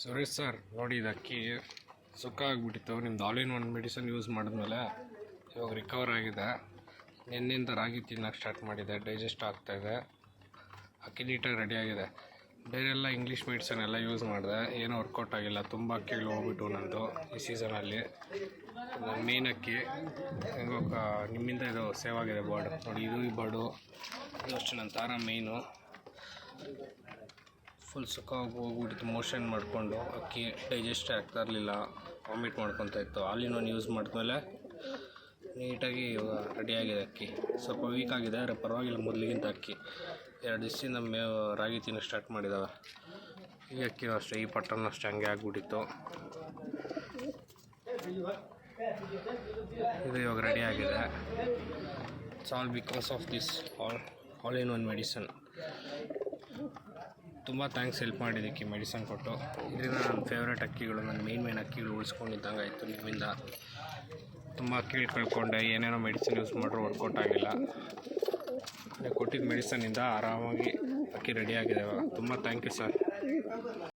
Suresh sir ನೋಡಿ, ಇದು ಅಕ್ಕಿ ಸುಕ್ಕ ಆಗಿಬಿಟ್ಟಿತ್ತು. ನಿಮ್ದು all in one medicine use ಮಾಡಿದ್ಮೇಲೆ ಇವಾಗ ರಿಕವರ್ ಆಗಿದೆ. ನಿನ್ನಿಂದ ರಾಗಿ ತಿನ್ನೋಕ್ಕೆ ಸ್ಟಾರ್ಟ್ ಮಾಡಿದೆ, ಡೈಜೆಸ್ಟ್ ಆಗ್ತಾಯಿದೆ. ಅಕ್ಕಿ ನೀಟಾಗಿ ರೆಡಿಯಾಗಿದೆ. ಬೇರೆ ಎಲ್ಲ ಇಂಗ್ಲೀಷ್ ಮೆಡಿಸನ್ ಎಲ್ಲ ಯೂಸ್ ಮಾಡಿದೆ, ಏನೂ ವರ್ಕೌಟ್ ಆಗಿಲ್ಲ. ತುಂಬ ಅಕ್ಕಿಗಳು ಹೋಗ್ಬಿಟ್ಟು ನಂದು ಈ ಸೀಸನಲ್ಲಿ. ಮೇನ್ ಅಕ್ಕಿ ಹೆಂಗೋ ನಿಮ್ಮಿಂದ ಇದು ಸೇವ್ ಆಗಿದೆ. ಬರ್ಡ್ ನೋಡಿ, ಇದು ಈ ಬರ್ಡು ಇದು ಅಷ್ಟೇ. ನನ್ನ ತಾರ ಮೇಯ್ನು ಫುಲ್ ಸುಖ ಹೋಗ್ಬಿಟ್ಟಿತ್ತು. ಮೋಷನ್ ಮಾಡಿಕೊಂಡು ಅಕ್ಕಿ ಡೈಜೆಸ್ಟ್ ಆಗ್ತಾ ಇರಲಿಲ್ಲ, ವಾಮಿಟ್ ಮಾಡ್ಕೊತಾ ಇತ್ತು. ಆಲ್ ಇನ್ ಒನ್ ಯೂಸ್ ಮಾಡಿದ್ಮೇಲೆ ನೀಟಾಗಿ ಇವಾಗ ರೆಡಿಯಾಗಿದೆ. ಅಕ್ಕಿ ಸ್ವಲ್ಪ ವೀಕ್ ಆಗಿದೆ, ಆದರೆ ಪರವಾಗಿಲ್ಲ. ಮೊದಲಿಗಿಂತ ಅಕ್ಕಿ 2 ದಿವಸದಿಂದ ಮೇವು ರಾಗಿ ತಿನ್ನೋಕ್ಕೆ ಸ್ಟಾರ್ಟ್ ಮಾಡಿದ್ದಾವೆ. ಈ ಅಕ್ಕಿನೂ ಅಷ್ಟೇ, ಈ ಪಟ್ಟನ್ನು ಅಷ್ಟೇ ಹಂಗೆ ಆಗಿಬಿಟ್ಟಿತ್ತು. ಇದು ಇವಾಗ ರೆಡಿಯಾಗಿದೆ. It's all because of this all in one medicine. ತುಂಬ ಥ್ಯಾಂಕ್ಸ್ ಹೆಲ್ಪ್ ಮಾಡಿದ್ದಕ್ಕೆ ಮೆಡಿಸನ್ ಕೊಟ್ಟು. ಇದರಿಂದ ನನ್ನ ಫೇವ್ರೇಟ್ ಅಕ್ಕಿಗಳು, ನನ್ನ ಮೇನ್ ಅಕ್ಕಿಗಳು ಉಳಿಸ್ಕೊಂಡಿದ್ದಂಗೆ ಆಯಿತು. ನಿಮ್ಮಿಂದ ತುಂಬ ಅಕ್ಕಿಗಳು ಕಳ್ಕೊಂಡೆ. ಏನೇನೋ ಮೆಡಿಸಿನ್ ಯೂಸ್ ಮಾಡಿದ್ರು ವರ್ಕೌಟ್ ಆಗಿಲ್ಲ. ಕೊಟ್ಟಿದ್ದ ಮೆಡಿಸನ್ನಿಂದ ಆರಾಮಾಗಿ ಅಕ್ಕಿ ರೆಡಿಯಾಗಿದೆ ಇವಾಗ. ತುಂಬ ಥ್ಯಾಂಕ್ ಯು ಸರ್.